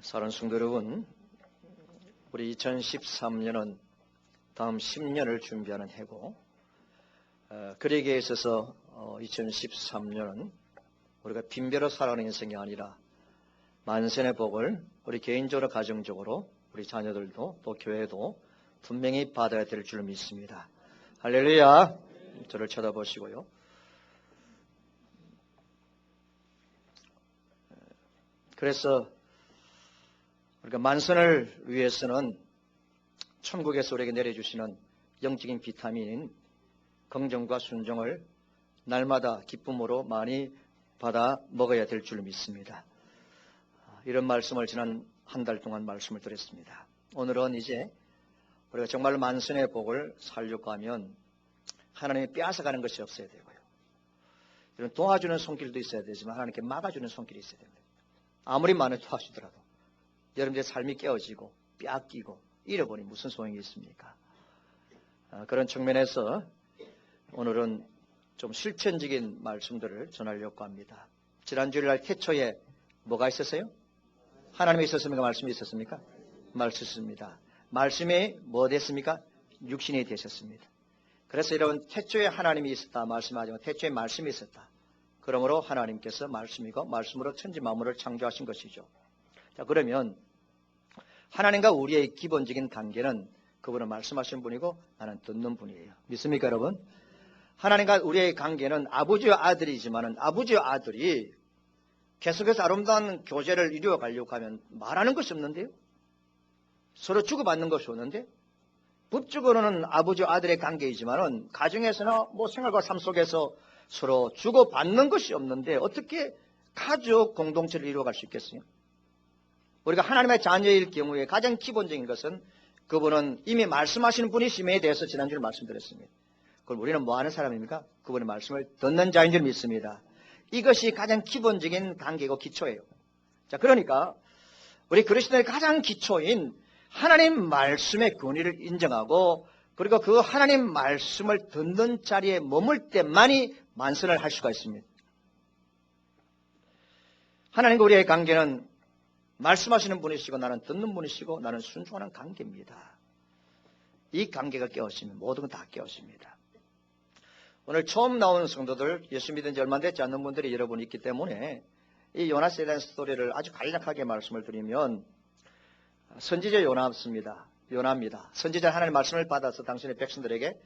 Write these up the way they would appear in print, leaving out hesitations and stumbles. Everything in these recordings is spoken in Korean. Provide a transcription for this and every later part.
사랑하는 성도 여러분, 우리 2013년은 다음 10년을 준비하는 해고, 그러기에 있어서 2013년은 우리가 빈배로 살아가는 인생이 아니라 만선의 복을 우리 개인적으로, 가정적으로, 우리 자녀들도 또 교회도 분명히 받아야 될 줄 믿습니다. 할렐루야. 저를 쳐다보시고요. 그래서 우리가 만선을 위해서는 천국에서 우리에게 내려주시는 영적인 비타민인 긍정과 순종을 날마다 기쁨으로 많이 받아 먹어야 될 줄 믿습니다. 이런 말씀을 지난 한 달 동안 말씀을 드렸습니다. 오늘은 이제 우리가 정말 만선의 복을 살려고 하면 하나님이 빼앗아가는 것이 없어야 되고요. 이런 도와주는 손길도 있어야 되지만 하나님께 막아주는 손길이 있어야 됩니다. 아무리 많이 도와주더라도 여러분들의 삶이 깨어지고 빼앗기고 잃어버리 무슨 소용이 있습니까? 그런 측면에서 오늘은 좀 실천적인 말씀들을 전하려고 합니다. 지난 주일날 태초에 뭐가 있었어요? 하나님이 있었습니까? 말씀이 있었습니까? 말씀입니다. 말씀이 뭐 됐습니까? 육신이 되셨습니다. 그래서 여러분 태초에 하나님이 있었다 말씀하지만 태초에 말씀이 있었다. 그러므로 하나님께서 말씀이고 말씀으로 천지 만물을 창조하신 것이죠. 자, 그러면 하나님과 우리의 기본적인 관계는 그분은 말씀하신 분이고 나는 듣는 분이에요. 믿습니까 여러분? 하나님과 우리의 관계는 아버지와 아들이지만 아버지와 아들이 계속해서 아름다운 교제를 이루어가려고 하면 말하는 것이 없는데요. 서로 주고받는 것이 없는데 법적으로는 아버지와 아들의 관계이지만 가정에서나 생활과 삶 속에서 서로 주고받는 것이 없는데 어떻게 가족 공동체를 이루어갈 수 있겠어요? 우리가 하나님의 자녀일 경우에 가장 기본적인 것은 그분은 이미 말씀하시는 분이심에 대해서 지난주에 말씀드렸습니다. 그럼 우리는 뭐 하는 사람입니까? 그분의 말씀을 듣는 자인 줄 믿습니다. 이것이 가장 기본적인 단계고 기초예요. 자, 그러니까 우리 그리스도의 가장 기초인 하나님 말씀의 권위를 인정하고 그리고 그 하나님 말씀을 듣는 자리에 머물 때만이 만선을 할 수가 있습니다. 하나님과 우리의 관계는 말씀하시는 분이시고 나는 듣는 분이시고 나는 순종하는 관계입니다. 이 관계가 깨어지면 모든 건 다 깨어집니다. 오늘 처음 나오는 성도들, 예수 믿은 지 얼마 되지 않는 분들이 여러분 있기 때문에 이 요나스에 대한 스토리를 아주 간략하게 말씀을 드리면 선지자 요나입니다. 선지자 하나님의 말씀을 받아서 당신의 백성들에게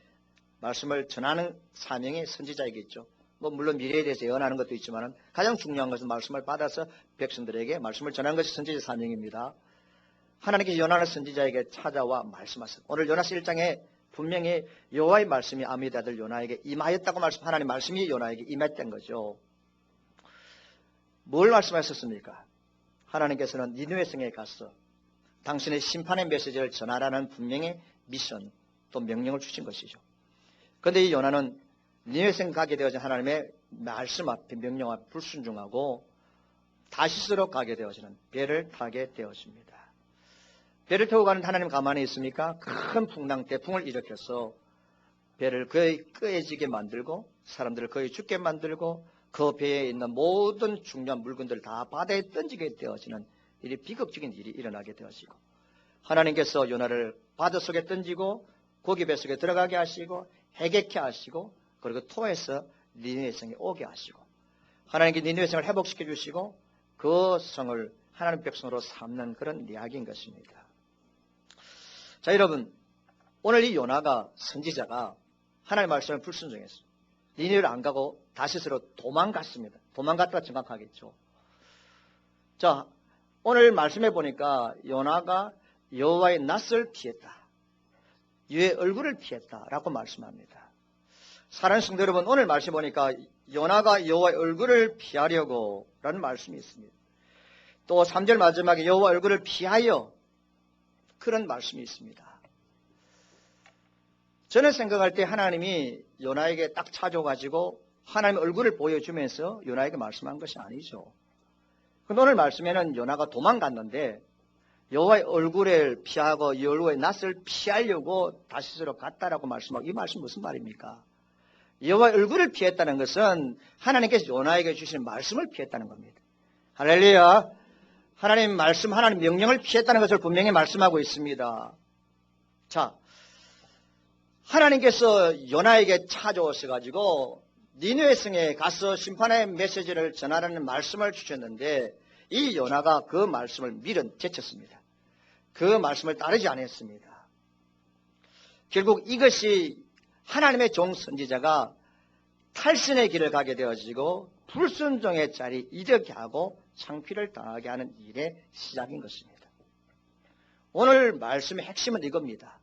말씀을 전하는 사명이 선지자에게 있죠. 물론 미래에 대해서 예언하는 것도 있지만 가장 중요한 것은 말씀을 받아서 백성들에게 말씀을 전하는 것이 선지자 사명입니다. 하나님께서 요나를 선지자에게 찾아와 말씀하셨어요. 오늘 요나서 1장에 분명히 여호와의 말씀이 아미의 아들 요나에게 임하였다고 하나님 말씀이 요나에게 임했던 거죠. 뭘 말씀하셨습니까? 하나님께서는 니느웨 성에 가서 당신의 심판의 메시지를 전하라는 분명히 미션 또 명령을 주신 것이죠. 그런데 이 요나는 니느웨 성 가게 되어진 하나님의 말씀 앞에 명령 앞에 불순종하고 다시스로 가게 되어지는 배를 타게 되어집니다. 배를 타고 가는 하나님 가만히 있습니까? 큰 풍랑 대풍을 일으켜서 배를 거의 끄해지게 만들고 사람들을 거의 죽게 만들고 그 배에 있는 모든 중요한 물건들을 다 바다에 던지게 되어지는 일이 비극적인 일이 일어나게 되어지고 하나님께서 요나를 바다 속에 던지고 고기배 속에 들어가게 하시고 해객케 하시고 그리고 토해서 니느웨 성에 오게 하시고 하나님께 니느웨 성을 회복시켜 주시고 그 성을 하나님 백성으로 삼는 그런 이야기인 것입니다. 자, 여러분 오늘 이 요나가 선지자가 하나님의 말씀을 불순종했어요. 니느웨를 안 가고 다시스로 도망갔습니다. 도망갔다가 정확하겠죠. 자, 오늘 말씀해 보니까 요나가 여호와의 낯을 피했다. 여호와의 얼굴을 피했다라고 말씀합니다. 사랑하는 성도 여러분, 오늘 말씀 보니까 요나가 여호와의 얼굴을 피하려고 라는 말씀이 있습니다. 또 3절 마지막에 여호와 얼굴을 피하여 그런 말씀이 있습니다. 저는 생각할 때 하나님이 요나에게 딱 찾아가지고 하나님의 얼굴을 보여주면서 요나에게 말씀한 것이 아니죠. 그런데 오늘 말씀에는 요나가 도망갔는데 여호와의 얼굴을 피하고 여호와의 낯을 피하려고 다시스로 갔다라고 말씀하고 이 말씀 무슨 말입니까? 여호와의 얼굴을 피했다는 것은 하나님께서 요나에게 주신 말씀을 피했다는 겁니다. 할렐루야. 하나님 말씀, 하나님 명령을 피했다는 것을 분명히 말씀하고 있습니다. 자, 하나님께서 요나에게 찾아오셔가지고 니느웨 성에 가서 심판의 메시지를 전하라는 말씀을 주셨는데 이 요나가 그 말씀을 제쳤습니다. 그 말씀을 따르지 않았습니다. 결국 이것이 하나님의 종 선지자가 탈선의 길을 가게 되어지고 불순종의 자리 이르게 하고 창피를 당하게 하는 일의 시작인 것입니다. 오늘 말씀의 핵심은 이겁니다.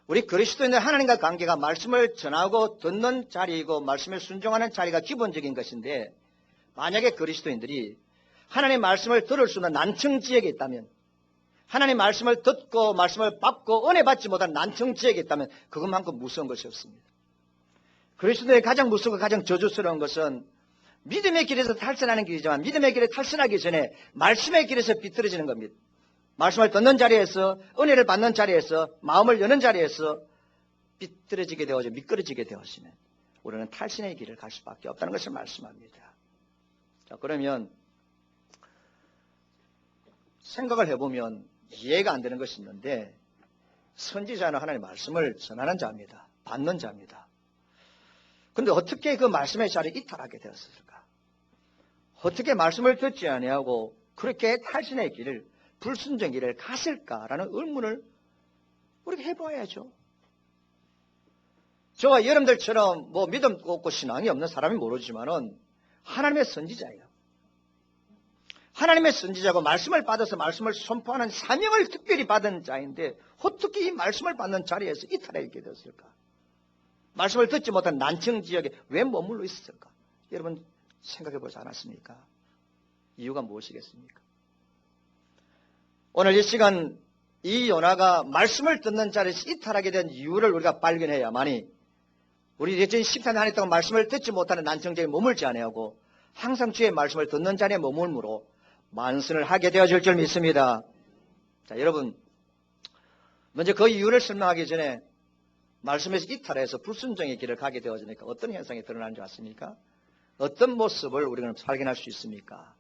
우리 그리스도인들 하나님과 관계가 말씀을 전하고 듣는 자리이고 말씀에 순종하는 자리가 기본적인 것인데 만약에 그리스도인들이 하나님의 말씀을 들을 수 있는 난청 지역에 있다면 하나님의 말씀을 듣고 말씀을 받고 은혜 받지 못한 난청 지역에 있다면 그것만큼 무서운 것이 없습니다. 그리스도의 가장 무섭고 가장 저주스러운 것은 믿음의 길에서 탈선하는 길이지만 믿음의 길에 탈선하기 전에 말씀의 길에서 비틀어지는 겁니다. 말씀을 듣는 자리에서 은혜를 받는 자리에서 마음을 여는 자리에서 비틀어지게 되어져 미끄러지게 되어지면 우리는 탈선의 길을 갈 수밖에 없다는 것을 말씀합니다. 자, 그러면 생각을 해보면 이해가 안 되는 것이 있는데 선지자는 하나님의 말씀을 전하는 자입니다. 받는 자입니다. 그런데 어떻게 그 말씀의 자리를 이탈하게 되었을까? 어떻게 말씀을 듣지 아니하고 그렇게 탈선의 길을 불순종의 길을 갔을까라는 의문을 우리가 해봐야죠. 저와 여러분들처럼 뭐 믿음 없고 신앙이 없는 사람이 모르지만은 하나님의 선지자예요. 하나님의 선지자고 말씀을 받아서 말씀을 선포하는 사명을 특별히 받은 자인데 어떻게 이 말씀을 받는 자리에서 이탈하게 되었을까? 말씀을 듣지 못한 난청 지역에 왜 머물러 있었을까? 여러분 생각해 보지 않았습니까? 이유가 무엇이겠습니까? 오늘 이 시간 이 요나가 말씀을 듣는 자리에서 이탈하게 된 이유를 우리가 발견해야만이 우리 여전히 14년 안에 동안 말씀을 듣지 못하는 난청 지역에 머물지 아니하고 항상 주의 말씀을 듣는 자리에 머물므로 만선을 하게 되어질 줄 믿습니다. 자, 여러분 먼저 그 이유를 설명하기 전에 말씀에서 이탈해서 불순종의 길을 가게 되어지니까 어떤 현상이 드러나는 줄 아십니까? 어떤 모습을 우리는 발견할 수 있습니까?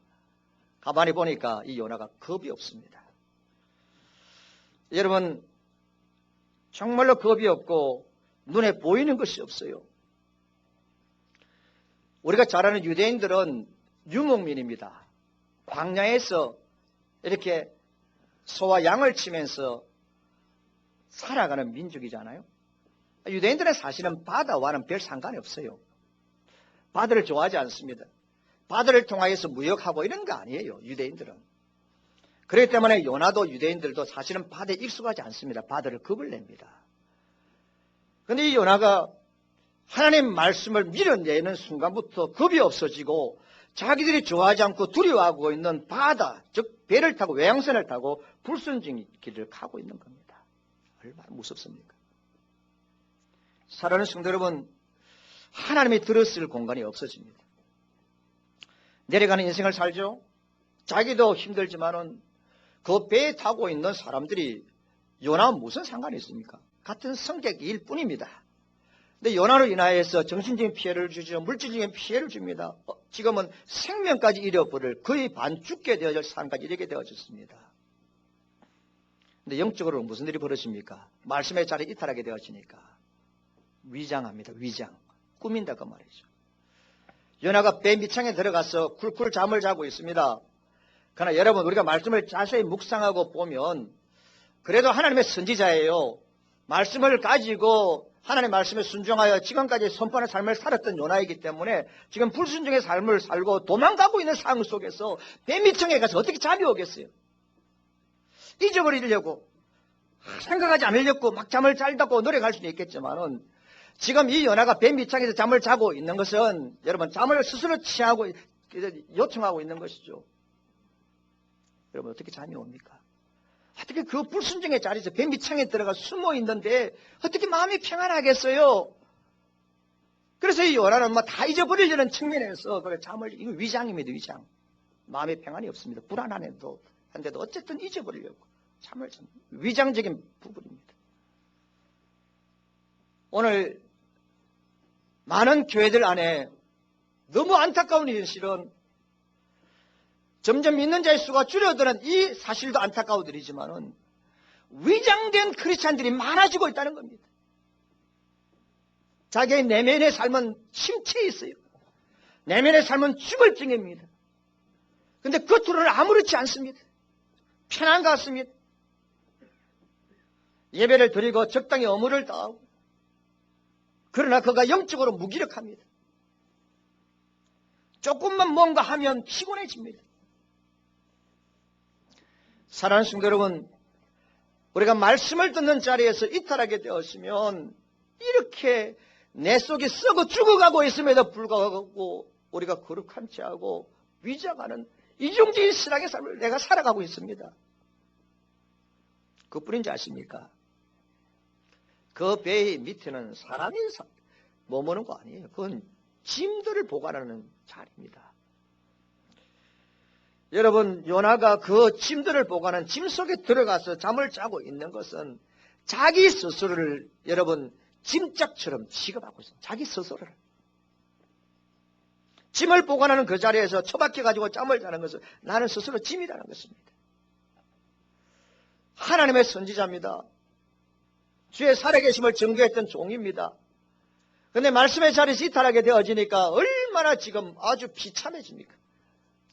가만히 보니까 이 요나가 겁이 없습니다. 여러분 정말로 겁이 없고 눈에 보이는 것이 없어요. 우리가 잘 아는 유대인들은 유목민입니다. 광야에서 이렇게 소와 양을 치면서 살아가는 민족이잖아요. 유대인들은 사실은 바다와는 별 상관이 없어요. 바다를 좋아하지 않습니다. 바다를 통하여서 무역하고 이런 거 아니에요. 유대인들은. 그렇기 때문에 요나도 유대인들도 사실은 바다에 익숙하지 않습니다. 바다를 겁을 냅니다. 그런데 이 요나가 하나님 말씀을 밀어내는 순간부터 겁이 없어지고 자기들이 좋아하지 않고 두려워하고 있는 바다, 즉 배를 타고 외양선을 타고 불순종의 길을 가고 있는 겁니다. 얼마나 무섭습니까? 사랑하는 성도 여러분, 하나님이 들었을 공간이 없어집니다. 내려가는 인생을 살죠. 자기도 힘들지만은 그 배에 타고 있는 사람들이 요나와 무슨 상관이 있습니까? 같은 성격일 뿐입니다. 근데 요나로 인하여서 정신적인 피해를 주죠. 물질적인 피해를 줍니다. 지금은 생명까지 잃어버릴 거의 반 죽게 되어질 상까지 이르게 되어졌습니다. 근데 영적으로 무슨 일이 벌어집니까? 말씀의 자리에 이탈하게 되어지니까 위장합니다. 위장. 꾸민다 그 말이죠. 요나가 배 밑창에 들어가서 쿨쿨 잠을 자고 있습니다. 그러나 여러분 우리가 말씀을 자세히 묵상하고 보면 그래도 하나님의 선지자예요. 말씀을 가지고 하나님의 말씀에 순종하여 지금까지 선포하는 삶을 살았던 요나이기 때문에 지금 불순종의 삶을 살고 도망가고 있는 상황 속에서 배 밑창에 가서 어떻게 잠이 오겠어요? 잊어버리려고 생각하지 않으려고 막 잠을 잘다고 노력할 수는 있겠지만은 지금 이 요나가 배 밑창에서 잠을 자고 있는 것은 여러분 잠을 스스로 취하고 요청하고 있는 것이죠. 여러분 어떻게 잠이 옵니까? 어떻게 그 불순종의 자리에서 배 밑창에 들어가 숨어 있는데 어떻게 마음이 평안하겠어요? 그래서 이 요나는 뭐 다 잊어버리려는 측면에서 잠을 이거 위장입니다. 위장. 마음의 평안이 없습니다. 불안한데도 한데도 어쨌든 잊어버리려고 잠을 잔 위장적인 부분입니다. 오늘 많은 교회들 안에 너무 안타까운 현실은 점점 믿는 자의 수가 줄어드는 이 사실도 안타까워드리지만은 위장된 크리스찬들이 많아지고 있다는 겁니다. 자기의 내면의 삶은 침체에 있어요. 내면의 삶은 죽을 증입니다. 그런데 겉으로는 아무렇지 않습니다. 편한 것 같습니다. 예배를 드리고 적당히 의무를 다하고, 그러나 그가 영적으로 무기력합니다. 조금만 뭔가 하면 피곤해집니다. 사랑하는 성도 여러분, 우리가 말씀을 듣는 자리에서 이탈하게 되었으면 이렇게 내 속이 썩어 죽어가고 있음에도 불구하고 우리가 거룩한 체하고 위장하는 이중적인 신앙의 삶을 내가 살아가고 있습니다. 그뿐인지 아십니까? 그 배의 밑에는 사람이 머무는 거 아니에요. 그건 짐들을 보관하는 자리입니다. 여러분, 요나가 그 짐들을 보관하는 짐 속에 들어가서 잠을 자고 있는 것은 자기 스스로를 여러분 짐짝처럼 취급하고 있습니다. 자기 스스로를. 짐을 보관하는 그 자리에서 처박혀가지고 잠을 자는 것은 나는 스스로 짐이라는 것입니다. 하나님의 선지자입니다. 주의 살아계심을 증거했던 종입니다. 그런데 말씀의 자리에서 이탈하게 되어지니까 얼마나 지금 아주 비참해집니까?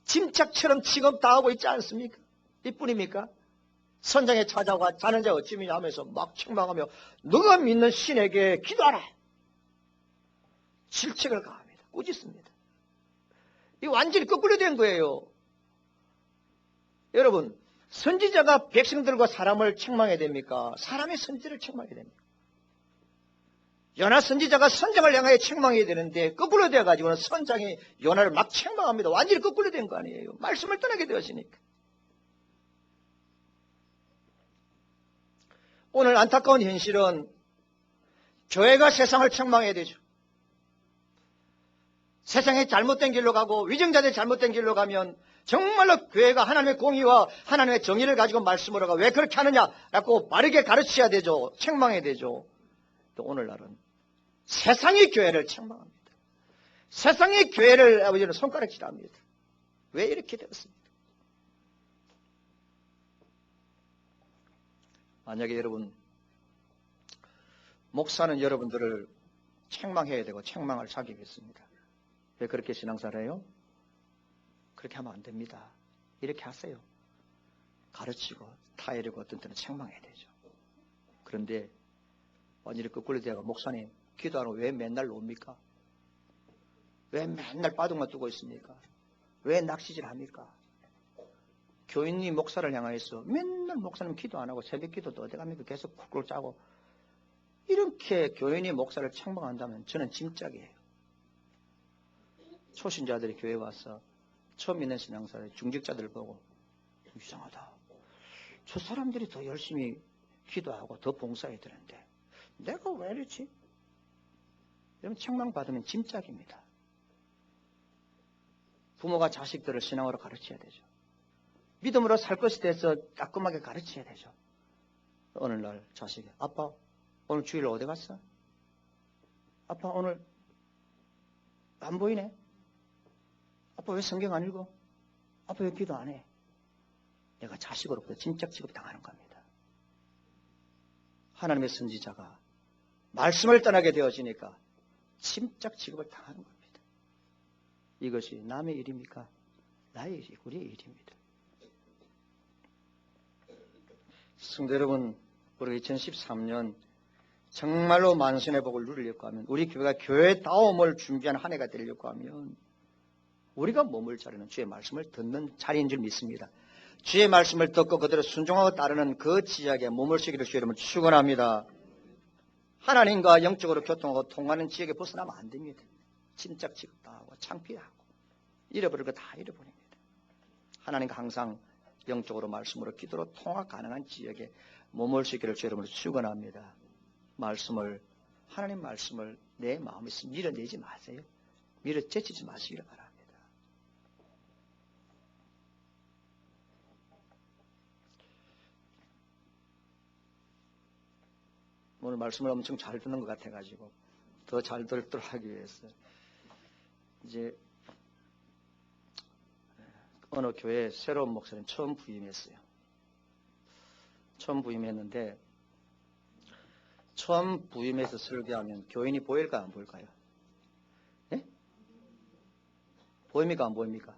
짐짝처럼 취급당하고 있지 않습니까? 이뿐입니까? 선장에 찾아와 자는 자 어찌미냐 하면서 막 책망하며 너가 믿는 신에게 기도하라. 질책을 가합니다. 꾸짖습니다. 이 완전히 거꾸로 된 거예요. 여러분, 선지자가 백성들과 사람을 책망해야 됩니까? 사람이 선지자를 책망해야 됩니까? 요나 선지자가 선장을 향하여 책망해야 되는데 거꾸로 되어가지고는 선장이 요나를 막 책망합니다. 완전히 거꾸로 된 거 아니에요. 말씀을 떠나게 되었으니까. 오늘 안타까운 현실은 교회가 세상을 책망해야 되죠. 세상이 잘못된 길로 가고 위정자들이 잘못된 길로 가면 정말로 교회가 하나님의 공의와 하나님의 정의를 가지고 말씀을 하고 왜 그렇게 하느냐라고 바르게 가르쳐야 되죠. 책망해야 되죠. 또 오늘날은 세상이 교회를 책망합니다. 세상이 교회를 아버지는 손가락질합니다. 왜 이렇게 되었습니까? 만약에 여러분 목사는 여러분들을 책망해야 되고 책망을 자격했습니다. 왜 그렇게 신앙생활해요? 그렇게 하면 안 됩니다. 이렇게 하세요. 가르치고 타이르고 어떤 때는 책망해야 되죠. 그런데 완전히 거꾸로 되고 목사님 기도하러 왜 맨날 놉니까? 왜 맨날 바둑만 두고 있습니까? 왜 낚시질 합니까? 교인이 목사를 향하여서 맨날 목사님 기도 안 하고 새벽 기도도 어디 갑니까? 계속 쿨쿨 짜고 이렇게 교인이 목사를 책망한다면 저는 짐짝이에요. 초신자들이 교회에 와서 처음 있는 신앙생활 중직자들 보고 이상하다. 저 사람들이 더 열심히 기도하고 더 봉사해야 되는데 내가 왜 이러지? 여러분 책망받으면 짐짝입니다. 부모가 자식들을 신앙으로 가르쳐야 되죠. 믿음으로 살 것에 대해서 깔끔하게 가르쳐야 되죠. 어느 날 자식이 아빠 오늘 주일 어디 갔어? 아빠 오늘 안 보이네? 아빠 왜 성경 안 읽어? 아빠 왜 기도 안 해? 내가 자식으로부터 짐짝 취급 당하는 겁니다. 하나님의 선지자가 말씀을 떠나게 되어지니까 짐짝 취급을 당하는 겁니다. 이것이 남의 일입니까? 나의 일이, 우리의 일입니다. 성도 여러분, 우리 2013년 정말로 만선의 복을 누리려고 하면 우리 교회가 교회다움을 준비하는 한 해가 되려고 하면 우리가 머물 자리는 주의 말씀을 듣는 자리인 줄 믿습니다. 주의 말씀을 듣고 그대로 순종하고 따르는 그 지역에 머물시기를 주의 이름으로 축원합니다. 하나님과 영적으로 교통하고 통하는 지역에 벗어나면 안 됩니다. 짐짝 취급당하고 창피하고 잃어버릴 거 다 잃어버립니다. 하나님과 항상 영적으로 말씀으로 기도로 통화 가능한 지역에 머물시기를 주의 이름으로 축원합니다. 하나님 말씀을 내 마음에서 밀어내지 마세요. 밀어제치지 마시기를 바랍니다. 오늘 말씀을 엄청 잘 듣는 것 같아가지고 더 잘 듣도록 하기 위해서 이제 어느 교회에 새로운 목사님 처음 부임했어요. 처음 부임했는데 처음 부임해서 설교하면 교인이 보일까 안 보일까요? 네? 보입니까 안 보입니까?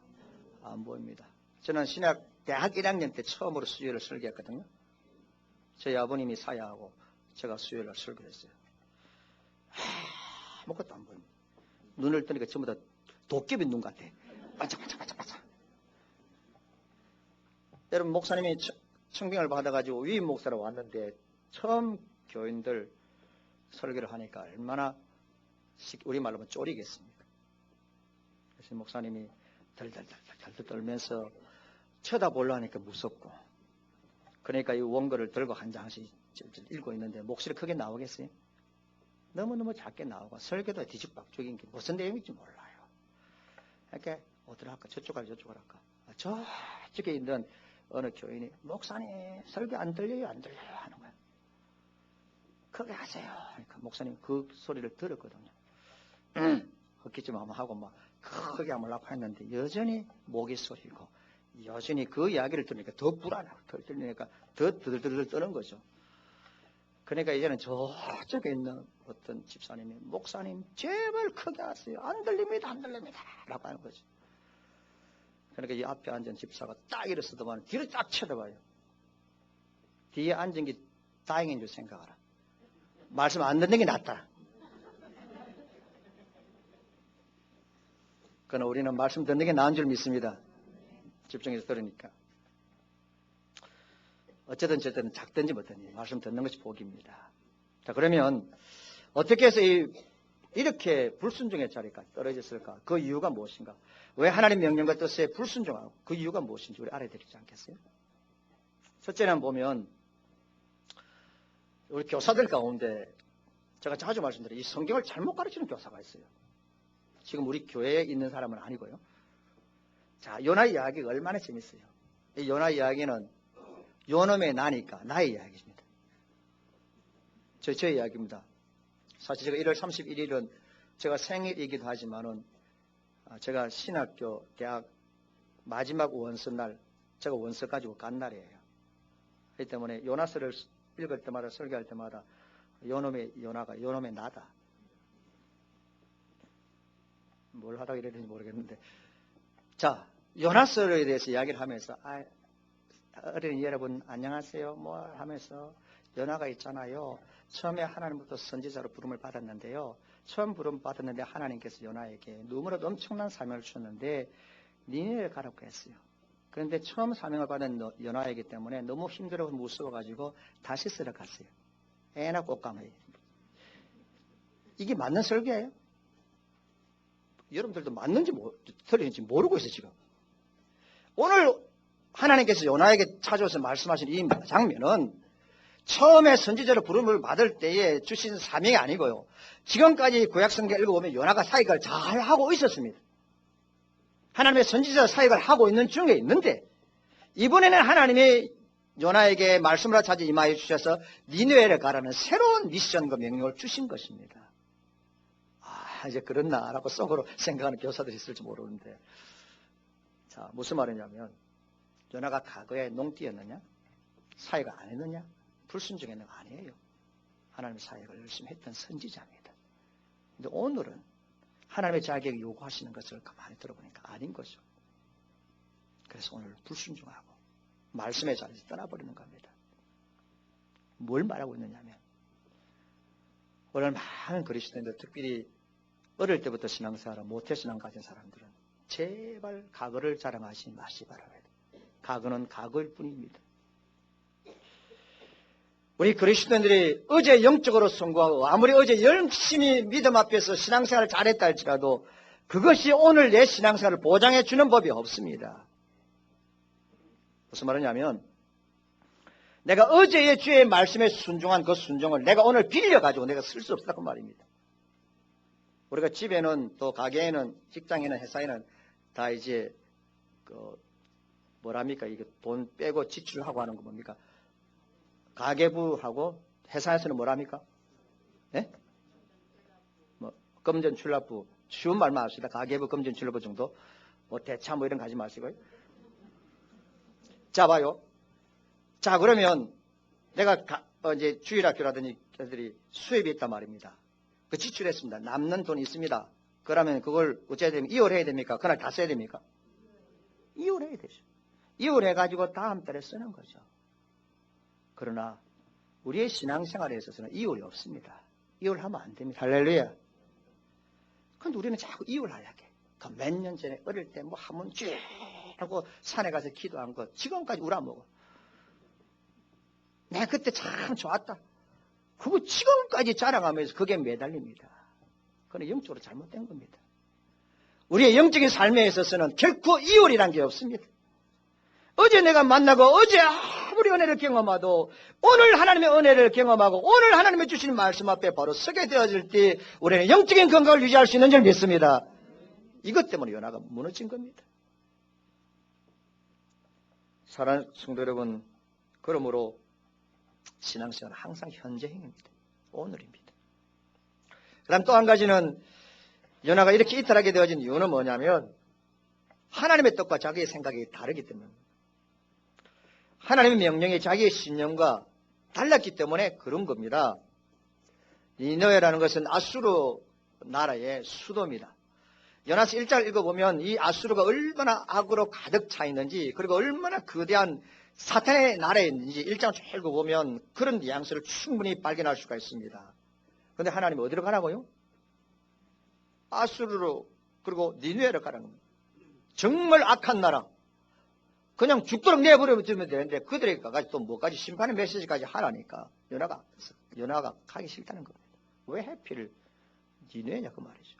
안 보입니다. 저는 신학 대학 1학년 때 처음으로 수요일을 설교했거든요. 저희 아버님이 사야하고 제가 수요일을 설교했어요. 아무것도 안 보입니다. 눈을 뜨니까 전부 다 도깨비 눈 같아. 반짝반짝반짝반짝. 여러분 목사님이 청빙을 받아가지고 위임 목사로 왔는데 처음 교인들 설교를 하니까 얼마나 우리말로 하면 쫄이겠습니까? 그래서 목사님이 덜덜덜 떨면서 쳐다보려 하니까 무섭고 그러니까 이 원고를 들고 한 장씩 읽고 있는데 목소리 크게 나오겠어요? 너무너무 작게 나오고 설교도 뒤죽박죽인 게 무슨 내용인지 몰라요. 이렇게 어디로 할까? 저쪽 할까? 저쪽 할까? 저쪽에 있는 어느 교인이 목사님 설교 안 들려요? 안 들려요? 하는 거예요. 크게 하세요. 그러니까 목사님 그 소리를 들었거든요. 헛기침 한번 하고 막 크게 하려고 했는데 여전히 모기 소리고 여전히 그 이야기를 들으니까 더 불안하고 더 들리니까 더 들들들 떠는 거죠. 그러니까 이제는 저쪽에 있는 어떤 집사님이 목사님 제발 크게 하세요. 안 들립니다. 안 들립니다. 라고 하는 거죠. 그러니까 이 앞에 앉은 집사가 딱 일어서더만 뒤를 딱 쳐다봐요. 뒤에 앉은 게 다행인 줄 생각하라. 말씀 안 듣는 게 낫다. 그러나 우리는 말씀 듣는 게 나은 줄 믿습니다. 집중해서 들으니까. 어쨌든 저든 작든지 뭐든지 말씀 듣는 것이 복입니다. 자, 그러면 어떻게 해서 이렇게 불순종의 자리가 떨어졌을까? 그 이유가 무엇인가? 왜 하나님 명령과 뜻에 불순종하고 그 이유가 무엇인지 우리 알아야 되지 않겠어요? 첫째는 보면 우리 교사들 가운데 제가 자주 말씀드려요. 이 성경을 잘못 가르치는 교사가 있어요. 지금 우리 교회에 있는 사람은 아니고요. 자, 요나 이야기가 얼마나 재밌어요. 이 요나 이야기는 요놈의 나니까 나의 이야기입니다. 저의 이야기입니다. 사실 제가 1월 31일은 제가 생일이기도 하지만은 제가 신학교 대학 마지막 원서 날 제가 원서 가지고 간 날이에요. 그렇기 때문에 요나서를 읽을 때마다 설교할 때마다 요놈의 요나가 요놈의 나다. 뭘 하다가 이래야 되는지 모르겠는데 자 요나서에 대해서 이야기를 하면서 어린이 여러분 안녕하세요 뭐 하면서 요나가 있잖아요. 처음에 하나님부터 선지자로 부름을 받았는데요. 처음 부름 받았는데 하나님께서 요나에게 너무나도 엄청난 사명을 주셨는데 니네를 가라고 했어요. 그런데 처음 사명을 받은 요나이기 때문에 너무 힘들고 무서워가지고 다시 쓰러 갔어요. 애나 꽃감을. 이게 맞는 설교예요? 여러분들도 맞는지 틀린지 모르고 있어요 지금. 오늘 하나님께서 요나에게 찾아와서 말씀하신 이 장면은 처음에 선지자로 부름을 받을 때에 주신 사명이 아니고요. 지금까지 구약성경 읽어보면 요나가 사역을 잘 하고 있었습니다. 하나님의 선지자 사역을 하고 있는 중에 있는데 이번에는 하나님이 요나에게 말씀을 찾아 임하여 주셔서 니느웨를 가라는 새로운 미션과 명령을 주신 것입니다. 이제 그렇나라고 속으로 생각하는 교사들이 있을지 모르는데 자 무슨 말이냐면 요나가 과거에 농띠였느냐? 사역을 안 했느냐? 불순종했는 거 아니에요. 하나님의 사역을 열심히 했던 선지자입니다. 근데 오늘은 하나님의 자격을 요구하시는 것을 가만히 들어보니까 아닌 거죠. 그래서 오늘 불순종하고 말씀의 자리에서 떠나버리는 겁니다. 뭘 말하고 있느냐면 오늘 많은 그리스도인들 특별히 어릴 때부터 신앙생활을 모태신앙 가진 사람들은 제발 과거를 자랑하지 마시 바랍니다. 과거는 과거일 뿐입니다. 우리 그리스도인들이 어제 영적으로 성공하고 아무리 어제 열심히 믿음 앞에서 신앙생활을 잘했다 할지라도 그것이 오늘 내 신앙생활을 보장해 주는 법이 없습니다. 무슨 말이냐면 내가 어제의 주의 말씀에 순종한 그 순종을 내가 오늘 빌려가지고 내가 쓸 수 없다고 말입니다. 우리가 집에는 또 가게에는 직장에는 회사에는 다 이제 뭐랍니까? 이게 돈 빼고 지출하고 하는 거 뭡니까? 가계부하고 회사에서는 뭐랍니까? 네? 뭐 금전출납부 쉬운 말만 합시다. 가계부, 금전출납부 정도 뭐 대차 뭐 이런 거 하지 마시고요. 자, 봐요. 자, 그러면 내가 이제 주일학교라든지 애들이 수입이 있단 말입니다. 그 지출했습니다. 남는 돈이 있습니다. 그러면 그걸 어째야 됩니까? 이월해야 됩니까? 그날 다 써야 됩니까? 이월해야 되죠. 이월해가지고 다음 달에 쓰는 거죠. 그러나 우리의 신앙생활에 있어서는 이월이 없습니다. 이월하면 안 됩니다. 할렐루야. 그런데 우리는 자꾸 이월하려고 해. 그 몇 년 전에 어릴 때 뭐 한번 쭉 하고 산에 가서 기도한 거 지금까지 우라먹어. 내가 그때 참 좋았다. 그거 지금까지 자랑하면서 그게 매달립니다. 그건 영적으로 잘못된 겁니다. 우리의 영적인 삶에 있어서는 결코 이월이란 게 없습니다. 어제 내가 만나고 어제 아무리 은혜를 경험해도 오늘 하나님의 은혜를 경험하고 오늘 하나님의 주시는 말씀 앞에 바로 서게 되어질 때 우리는 영적인 건강을 유지할 수 있는 줄 믿습니다. 이것 때문에 연하가 무너진 겁니다. 사랑하는 성도 여러분, 그러므로 신앙생활은 항상 현재행입니다. 오늘입니다. 그 다음 또 한 가지는 연하가 이렇게 이탈하게 되어진 이유는 뭐냐면 하나님의 뜻과 자기의 생각이 다르기 때문입니다. 하나님의 명령이 자기의 신념과 달랐기 때문에 그런 겁니다. 니느웨라는 것은 아수르 나라의 수도입니다. 요나서 1장을 읽어보면 이 아수르가 얼마나 악으로 가득 차 있는지 그리고 얼마나 거대한 사탄의 나라에 있는지 1장을 쭉 읽어보면 그런 뉘앙스를 충분히 발견할 수가 있습니다. 그런데 하나님이 어디로 가라고요? 아수르로 그리고 니느웨로 가라는 겁니다. 정말 악한 나라. 그냥 죽도록 내버려두면 되는데 그들에게 가서 또 뭐까지 심판의 메시지까지 하라니까 요나가 가기 싫다는 겁니다. 왜 해필 니느웨냐 그 말이죠.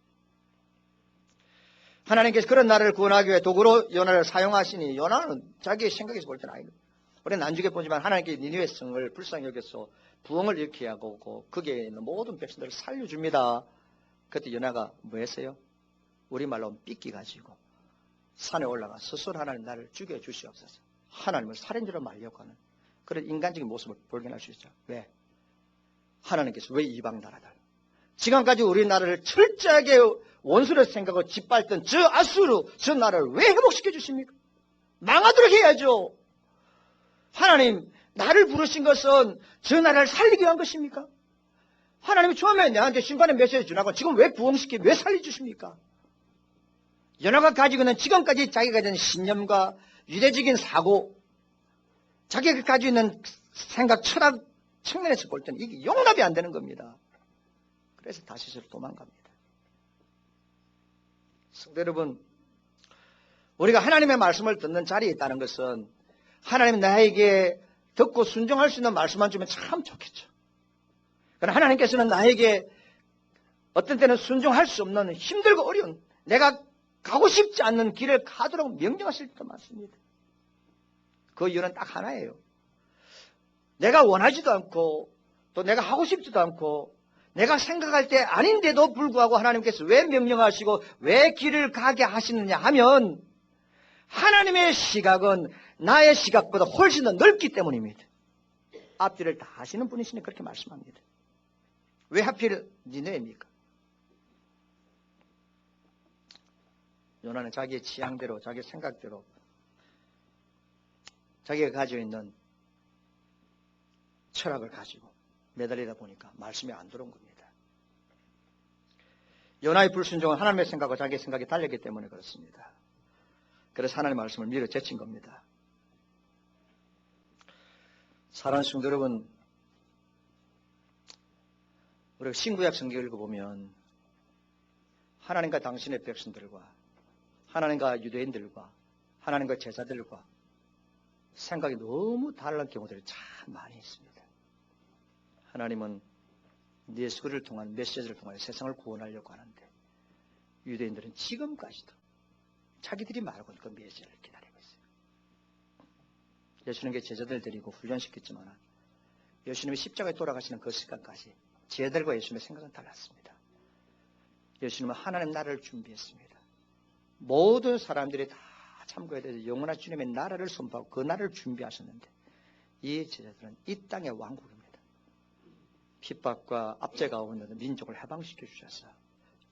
하나님께서 그런 나라를 구원하기 위해 도구로 요나를 사용하시니 요나는 자기의 생각에서 볼 때는 아니고 우리는 나중에 보지만 하나님께 니느웨 성을 불쌍히 여겨서 부흥을 일으키게 하고 거기에 있는 모든 백성들을 살려줍니다. 그때 요나가 뭐 했어요? 우리말로 하면 삐끼 가지고 산에 올라가 스스로 하나님 나를 죽여주시옵소서. 하나님을 살인죄로 말려고 하는 그런 인간적인 모습을 발견할 수 있죠. 왜? 하나님께서 왜 이방 나라들 지금까지 우리나라를 철저하게 원수로 생각하고 짓밟던 저 아수르 저 나라를 왜 회복시켜 주십니까? 망하도록 해야죠. 하나님 나를 부르신 것은 저 나라를 살리기 위한 것입니까? 하나님이 처음에 내한테 심판의 메시지 주나고 지금 왜 부흥시키고 왜 살려주십니까? 요나가 가지고 있는 지금까지 자기가 가진 신념과 유대적인 사고 자기가 가지고 있는 생각 철학 측면에서 볼 때는 이게 용납이 안 되는 겁니다. 그래서 다시스로 도망갑니다. 성도 여러분, 우리가 하나님의 말씀을 듣는 자리에 있다는 것은 하나님 나에게 듣고 순종할 수 있는 말씀만 주면 참 좋겠죠. 그러나 하나님께서는 나에게 어떤 때는 순종할 수 없는 힘들고 어려운 내가 가고 싶지 않는 길을 가도록 명령하실 때도 많습니다. 그 이유는 딱 하나예요. 내가 원하지도 않고 또 내가 하고 싶지도 않고 내가 생각할 때 아닌데도 불구하고 하나님께서 왜 명령하시고 왜 길을 가게 하시느냐 하면 하나님의 시각은 나의 시각보다 훨씬 더 넓기 때문입니다. 앞뒤를 다 하시는 분이시니 그렇게 말씀합니다. 왜 하필 니느웨입니까? 요나는 자기의 취향대로 자기의 생각대로 자기가 가지고 있는 철학을 가지고 매달리다 보니까 말씀이 안 들어온 겁니다. 요나의 불순종은 하나님의 생각과 자기의 생각이 달렸기 때문에 그렇습니다. 그래서 하나님의 말씀을 밀어 제친 겁니다. 사랑하는 성도 여러분, 우리가 신구약 성경을 읽어보면 하나님과 당신의 백성들과 하나님과 유대인들과 하나님과 제자들과 생각이 너무 다른 경우들이 참 많이 있습니다. 하나님은 예수를 통한 메시지를 통하여 세상을 구원하려고 하는데 유대인들은 지금까지도 자기들이 말하고 있는 그 메시지를 기다리고 있어요. 예수님께 제자들 데리고 훈련시켰지만 예수님이 십자가에 돌아가시는 그 시간까지 제자들과 예수님의 생각은 달랐습니다. 예수님은 하나님 나라를 준비했습니다. 모든 사람들이 다 참고해야 돼서 영원한 주님의 나라를 선포하고 그 나라를 준비하셨는데 이 제자들은 이 땅의 왕국입니다. 핍박과 압제 가운데 민족을 해방시켜 주셔서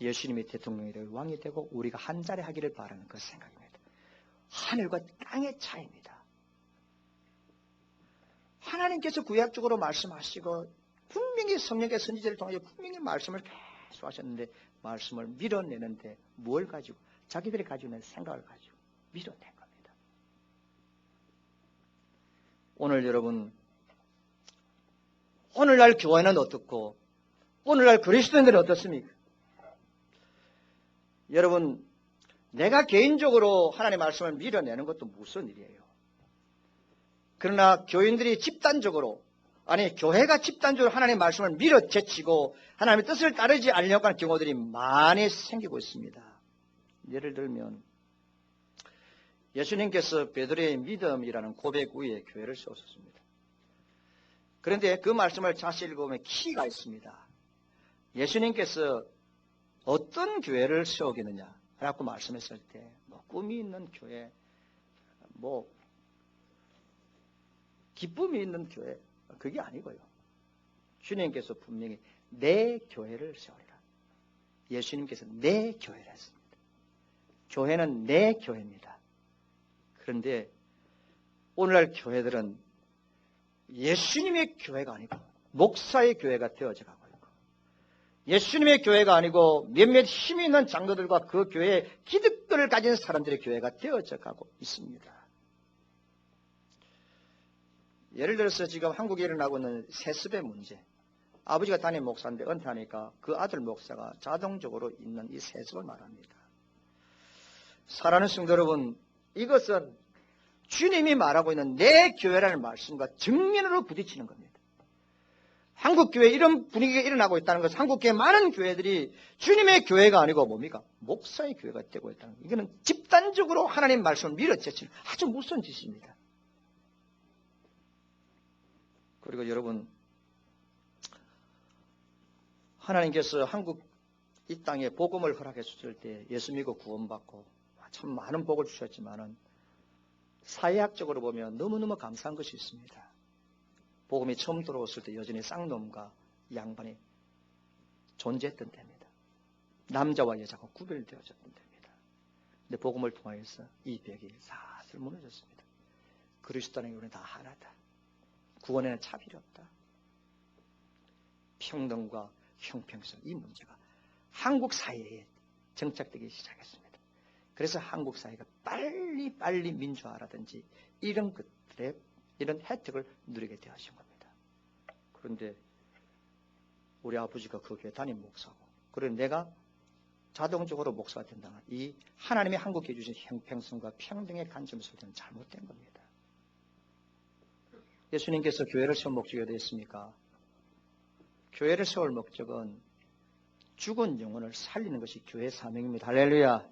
예수님이 대통령이 되고 왕이 되고 우리가 한 자리 하기를 바라는 그 생각입니다. 하늘과 땅의 차이입니다. 하나님께서 구약적으로 말씀하시고 분명히 성령의 선지자를 통해 분명히 말씀을 계속 하셨는데 말씀을 밀어내는데 뭘 가지고? 자기들이 가지고 있는 생각을 가지고 밀어낸 겁니다. 오늘 여러분, 오늘날 교회는 어떻고 오늘날 그리스도인들은 어떻습니까? 여러분, 내가 개인적으로 하나님의 말씀을 밀어내는 것도 무슨 일이에요. 그러나 교인들이 집단적으로, 아니 교회가 집단적으로 하나님의 말씀을 밀어제치고 하나님의 뜻을 따르지 않으려고 하는 경우들이 많이 생기고 있습니다. 예를 들면 예수님께서 베드로의 믿음이라는 고백 위에 교회를 세우셨습니다. 그런데 그 말씀을 자세히 읽어보면 키가 있습니다. 예수님께서 어떤 교회를 세우겠느냐 라고 말씀했을 때 뭐 꿈이 있는 교회, 뭐 기쁨이 있는 교회, 그게 아니고요. 주님께서 분명히 내 교회를 세우리라. 예수님께서 내 교회를 했습니다. 교회는 내 교회입니다. 그런데 오늘날 교회들은 예수님의 교회가 아니고 목사의 교회가 되어져 가고 있고, 예수님의 교회가 아니고 몇몇 힘이 있는 장로들과 그 교회의 기득권을 가진 사람들의 교회가 되어져 가고 있습니다. 예를 들어서 지금 한국에 일어나고 있는 세습의 문제, 아버지가 담임 목사인데 은퇴하니까 그 아들 목사가 자동적으로 있는 이 세습을 말합니다. 사랑하는 성도 여러분, 이것은 주님이 말하고 있는 내 교회라는 말씀과 정면으로 부딪히는 겁니다. 한국교회 이런 분위기가 일어나고 있다는 것은 한국교회 많은 교회들이 주님의 교회가 아니고 뭡니까? 목사의 교회가 되고 있다는 것. 이거는 집단적으로 하나님 말씀을 밀어제치는 아주 무서운 짓입니다. 그리고 여러분, 하나님께서 한국 이 땅에 복음을 허락해 주실 때 예수 믿고 구원받고 참 많은 복을 주셨지만은 사회학적으로 보면 너무너무 감사한 것이 있습니다. 복음이 처음 들어왔을 때 여전히 쌍놈과 양반이 존재했던 때입니다. 남자와 여자가 구별되어졌던 때입니다. 근데 복음을 통하여서 이 벽이 사슬 무너졌습니다. 그리스도는 우리는 다 하나다. 구원에는 차별이 없다. 평등과 형평성, 이 문제가 한국 사회에 정착되기 시작했습니다. 그래서 한국 사회가 빨리 민주화라든지 이런 것들의 이런 혜택을 누리게 되어진 겁니다. 그런데 우리 아버지가 그 교회 담임 목사고, 그리고 내가 자동적으로 목사가 된다면 이 하나님이 한국에 주신 형평성과 평등의 관점에서 보면 잘못된 겁니다. 예수님께서 교회를 세울 목적이 어디 있습니까? 교회를 세울 목적은 죽은 영혼을 살리는 것이 교회의 사명입니다. 할렐루야.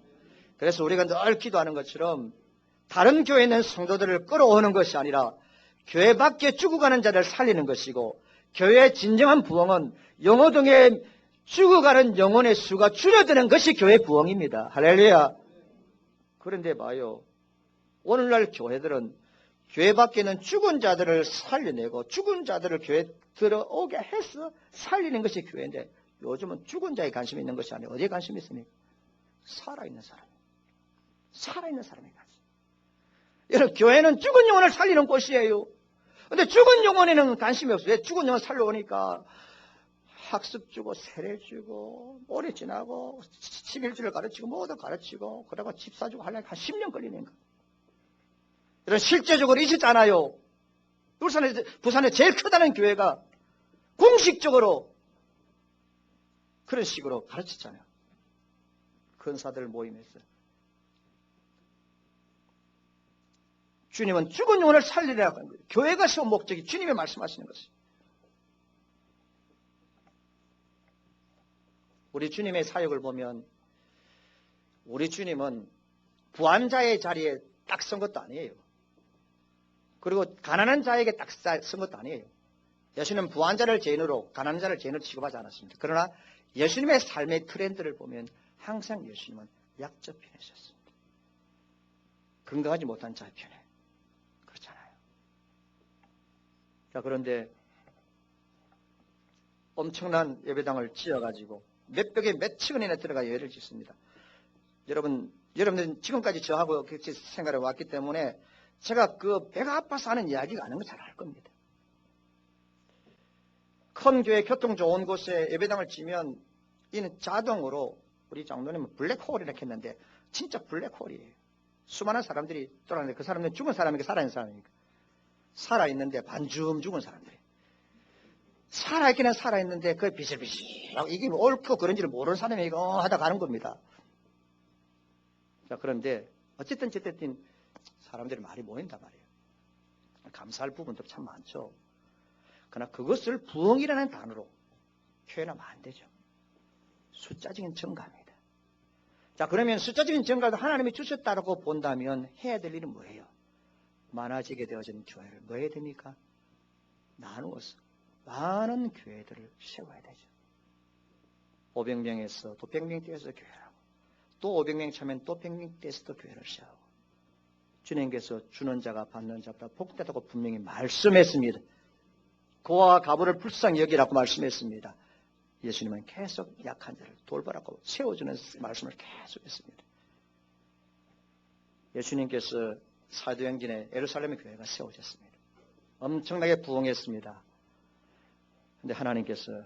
그래서 우리가 늘 기도하는 것처럼 다른 교회에 있는 성도들을 끌어오는 것이 아니라 교회 밖에 죽어가는 자를 살리는 것이고, 교회의 진정한 부흥은 영호동에 죽어가는 영혼의 수가 줄어드는 것이 교회 부흥입니다. 할렐루야. 그런데 봐요, 오늘날 교회들은 교회 밖에 있는 죽은 자들을 살려내고 죽은 자들을 교회에 들어오게 해서 살리는 것이 교회인데, 요즘은 죽은 자에 관심이 있는 것이 아니라 어디에 관심이 있습니까? 살아있는 사람. 살아있는 사람에 관심. 여러분, 교회는 죽은 영혼을 살리는 곳이에요. 근데 죽은 영혼에는 관심이 없어요. 왜? 죽은 영혼 살려오니까 학습 주고 세례 주고 오래 지나고 11주를 가르치고 뭐도 가르치고 그러다가 집 사주고 하려니까 한 10년 걸리는 거예요. 이런 실제적으로 있었잖아요. 부산에 제일 크다는 교회가 공식적으로 그런 식으로 가르쳤잖아요. 근사들 모임에서. 주님은 죽은 영혼을 살리라고 하는 거예요. 교회가 세운 목적이 주님이 말씀하시는 것이에요. 우리 주님의 사역을 보면 우리 주님은 부한자의 자리에 딱 선 것도 아니에요. 그리고 가난한 자에게 딱 선 것도 아니에요. 예수님은 부한자를 죄인으로, 가난한 자를 죄인으로 취급하지 않았습니다. 그러나 예수님의 삶의 트렌드를 보면 항상 예수님은 약자 편에 섰습니다. 건강하지 못한 자 편에. 그렇잖아요. 자, 그런데 엄청난 예배당을 지어가지고 몇 벽에 몇 층이나 들어가 예배를 짓습니다. 여러분들은 지금까지 저하고 같이 생활해 왔기 때문에 제가 그 배가 아파서 하는 이야기가 아닌 거 잘 알 겁니다. 큰 교회 교통 좋은 곳에 예배당을 지면 이는 자동으로 우리 장로님은 블랙홀이라고 했는데 진짜 블랙홀이에요. 수많은 사람들이 돌아가는데 그 사람들은 죽은 사람이니까 살아있는 사람이니까. 살아있는데 반쯤 죽은 사람들이. 살아있기는 살아있는데 그 비실비실하고 이게 옳고 그런지를 모르는 사람이 이거 하다 가는 겁니다. 자, 그런데 어쨌든 사람들이 많이 모인단 말이에요. 감사할 부분도 참 많죠. 그러나 그것을 부흥이라는 단어로 표현하면 안 되죠. 숫자적인 증가입니다. 자, 그러면 숫자적인 증가도 하나님이 주셨다고 본다면 해야 될 일은 뭐예요? 많아지게 되어진 교회를 뭐 해야 됩니까? 나누어서 많은 교회들을 세워야 되죠. 500명에서 또 100명 떼서 교회하고 또 500명 차면 또 100명 떼서 또 교회를 세우고 주님께서 주는 자가 받는 자보다 복되다고 분명히 말씀했습니다. 그와 가부를 불쌍히 여기라고 말씀했습니다. 예수님은 계속 약한 자를 돌보라고 세워주는 말씀을 계속 했습니다. 예수님께서 사도행전에 예루살렘의 교회가 세워졌습니다. 엄청나게 부흥했습니다. 그런데 하나님께서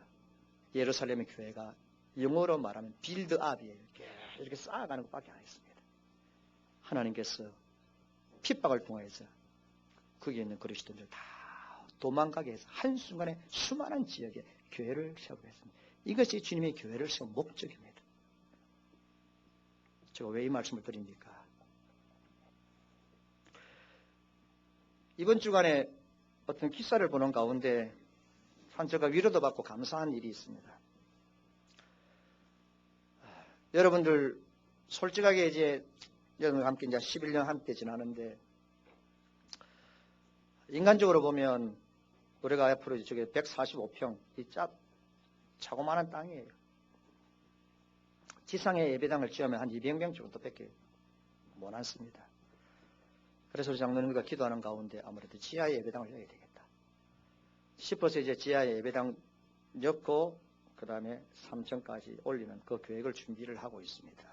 예루살렘의 교회가 영어로 말하면 빌드업이에요. 이렇게 쌓아가는 것밖에 안 했습니다. 하나님께서 핍박을 통해서 거기에 있는 그리스도인들 다 도망가게 해서 한순간에 수많은 지역에 교회를 세우게 했습니다. 이것이 주님의 교회를 세운 목적입니다. 제가 왜 이 말씀을 드립니까? 이번 주간에 어떤 기사를 보는 가운데 한 제가 위로도 받고 감사한 일이 있습니다. 여러분들 솔직하게 이제 여러분과 함께 이제 11년 함께 지나는데 인간적으로 보면 우리가 앞으로 저게 145평 이 자그마한 땅이에요. 지상에 예배당을 지으면 한 200명 정도밖에 못 앉습니다. 그래서 우리 장로님과 기도하는 가운데 아무래도 지하에 예배당을 열어야 되겠다 싶어서 이제 지하에 예배당 엮고 그 다음에 3층까지 올리는 그 계획을 준비를 하고 있습니다.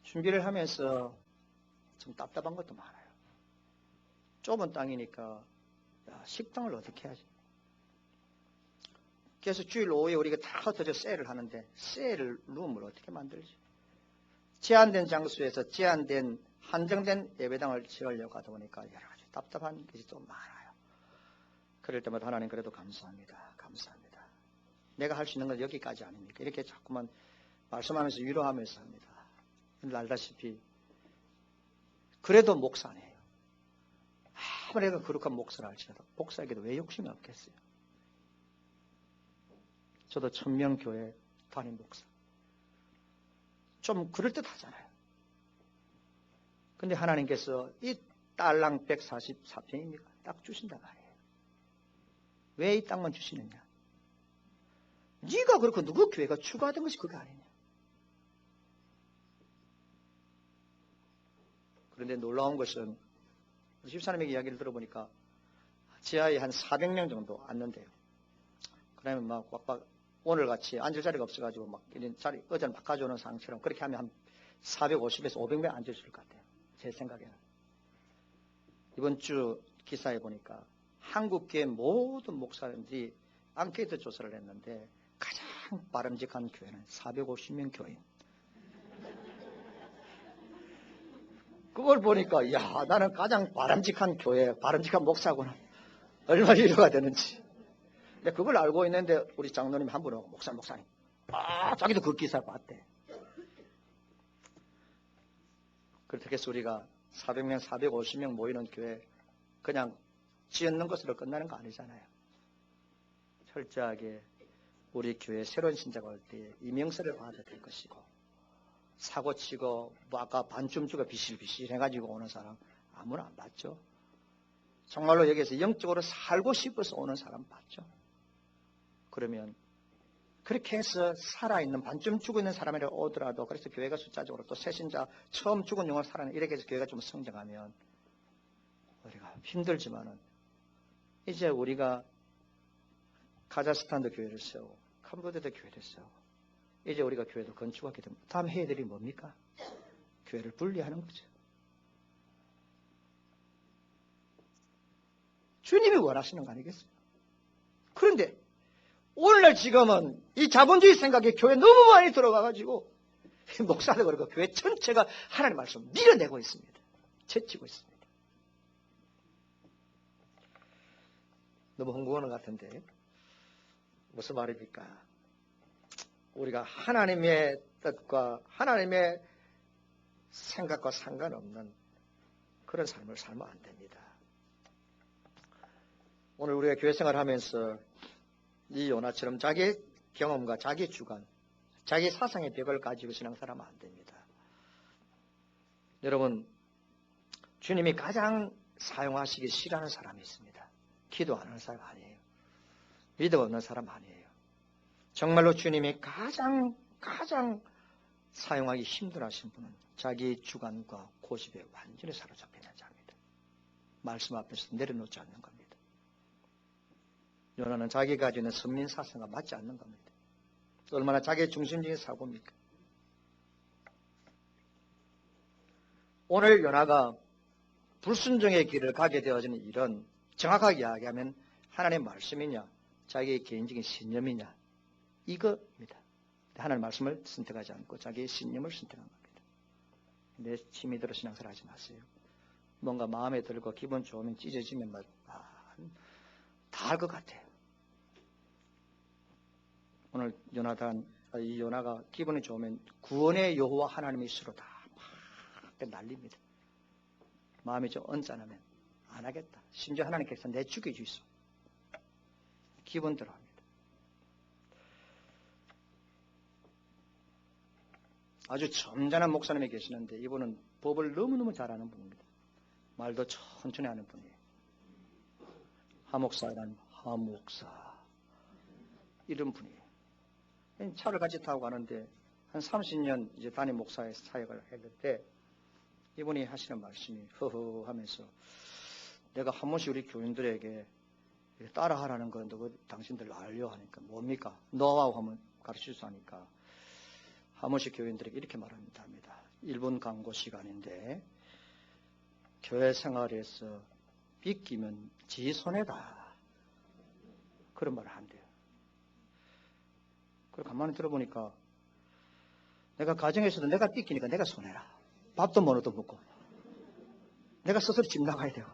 준비를 하면서 좀 답답한 것도 많아요. 좁은 땅이니까 식당을 어떻게 하지? 그래서 주일 오후에 우리가 다 흩어져 세일을 하는데 세일 룸을 어떻게 만들지? 제한된 장소에서 제한된 한정된 예배당을 지으려고 하다 보니까 여러 가지 답답한 것이 좀 많아요. 그럴 때마다 하나님 그래도 감사합니다. 감사합니다. 내가 할 수 있는 건 여기까지 아닙니까? 이렇게 자꾸만 말씀하면서 위로하면서 합니다. 알다시피 그래도 목사네요. 아무리 내가 거룩한 목사를 할지라도 목사에게도 왜 욕심이 없겠어요? 저도 천명교회 담임 목사. 좀 그럴듯하잖아요. 근데 하나님께서 이 딸랑 144평입니까? 딱 주신단 말이에요. 왜 이 땅만 주시느냐? 네가 그렇고 누구 교회가 추가된 것이 그거 아니냐? 그런데 놀라운 것은 집사님에게 이야기를 들어보니까 지하에 한 400명 정도 앉는데요. 그러면 막 오늘같이 앉을 자리가 없어가지고 막 이런 자리 의자를 막 가져오는 상처럼 그렇게 하면 한 450에서 500명 앉아줄 것 같아요. 제 생각에는. 이번 주 기사에 보니까 한국교회 모든 목사님들이 앙케이트 조사를 했는데 가장 바람직한 교회는 450명 교인. 그걸 보니까 야 나는 가장 바람직한 교회, 바람직한 목사구나. 얼마나 위로가 되는지. 근데 그걸 알고 있는데 우리 장로님 한 분은 목사님. 자기도 그 기사를 봤대. 그렇게 해서 우리가 400명, 450명 모이는 교회 그냥 지었는 것으로 끝나는 거 아니잖아요. 철저하게 우리 교회 새로운 신자가 올 때 이명세를 받아야 될 것이고 사고치고 뭐 아까 반쯤 주가 비실비실 해가지고 오는 사람 아무나 안 봤죠. 정말로 여기에서 영적으로 살고 싶어서 오는 사람 봤죠. 그러면 그렇게 해서 살아있는 반쯤 죽어 있는 사람이라 오더라도 그래서 교회가 숫자적으로 또 새신자 처음 죽은 영혼 살아있는 이렇게 해서 교회가 좀 성장하면 우리가 힘들지만은 이제 우리가 카자흐스탄도 교회를 세우고 캄보디아도 교회를 세우고 이제 우리가 교회도 건축하게 됩니다. 다음 해야 될 일이 뭡니까? 교회를 분리하는 거죠. 주님이 원하시는 거 아니겠습니까? 그런데 오늘날 지금은 이 자본주의 생각에 교회 너무 많이 들어가가지고 목사도 그렇고 교회 전체가 하나님의 말씀을 밀어내고 있습니다. 제치고 있습니다. 너무 홍보하는 것 같은데 무슨 말입니까? 우리가 하나님의 뜻과 하나님의 생각과 상관없는 그런 삶을 살면 안 됩니다. 오늘 우리가 교회 생활하면서 이 요나처럼 자기 경험과 자기 주관, 자기 사상의 벽을 가지고 신앙생활하면 안 됩니다. 여러분, 주님이 가장 사용하시기 싫어하는 사람이 있습니다. 기도 안 하는 사람 아니에요. 믿음 없는 사람 아니에요. 정말로 주님이 가장 사용하기 힘들어하신 분은 자기 주관과 고집에 완전히 사로잡혀 있는 자입니다. 말씀 앞에서 내려놓지 않는 겁니다. 요나는 자기가 가지고 있는 선민 사상과 맞지 않는 겁니다. 얼마나 자기 중심적인 사고입니까? 오늘 요나가 불순종의 길을 가게 되어지는 일은 정확하게 이야기하면 하나님의 말씀이냐 자기의 개인적인 신념이냐 이겁니다. 하나님의 말씀을 선택하지 않고 자기의 신념을 선택한 겁니다. 내 힘이 들어 신앙생활 하지 마세요. 뭔가 마음에 들고 기분 좋으면 찢어지면 다 할 것 같아요. 오늘 이 요나가 기분이 좋으면 구원의 여호와 하나님의 수로 다 막 날립니다. 마음이 좀 언짢으면 안 하겠다. 심지어 하나님께서 내 죽여주시오. 기분 들어합니다. 아주 점잖은 목사님이 계시는데 이분은 법을 너무너무 잘하는 분입니다. 말도 천천히 하는 분이에요. 하목사라는 하목사 이런 분이에요. 차를 같이 타고 가는데 한 30년 이제 담임 목사의 사역을 했는데 이분이 하시는 말씀이 허허 하면서 내가 한 번씩 우리 교인들에게 따라하라는 건 너 당신들 알려 하니까 뭡니까? 노하우 하면 가르칠 수 하니까 한 번씩 교인들에게 이렇게 말합니다. 1분 광고 시간인데 교회 생활에서 삐끼면 지 손해다. 그런 말을 한대요. 그리고 가만히 들어보니까 내가 가정에서도 내가 삐끼니까 내가 손해라. 밥도 못 얻어 먹고 내가 스스로 집 나가야 되고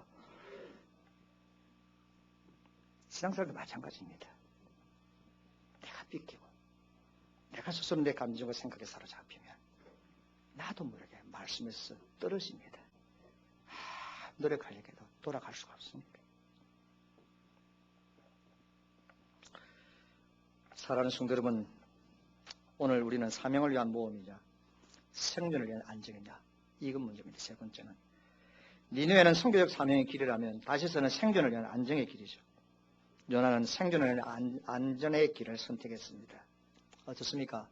신앙생활도 마찬가지입니다. 내가 삐끼고 내가 스스로 내 감정과 생각에 사로잡히면 나도 모르게 말씀에서 떨어집니다. 노력하려고 해도 돌아갈 수가 없습니다. 사랑하는 성도 여러분, 오늘 우리는 사명을 위한 모험이냐 생존을 위한 안정이냐 이건 문제입니다. 세 번째는 니느웨는 선교적 사명의 길이라면 다시서는 생존을 위한 안정의 길이죠. 요나는 생존을 위한 안전의 길을 선택했습니다. 어떻습니까?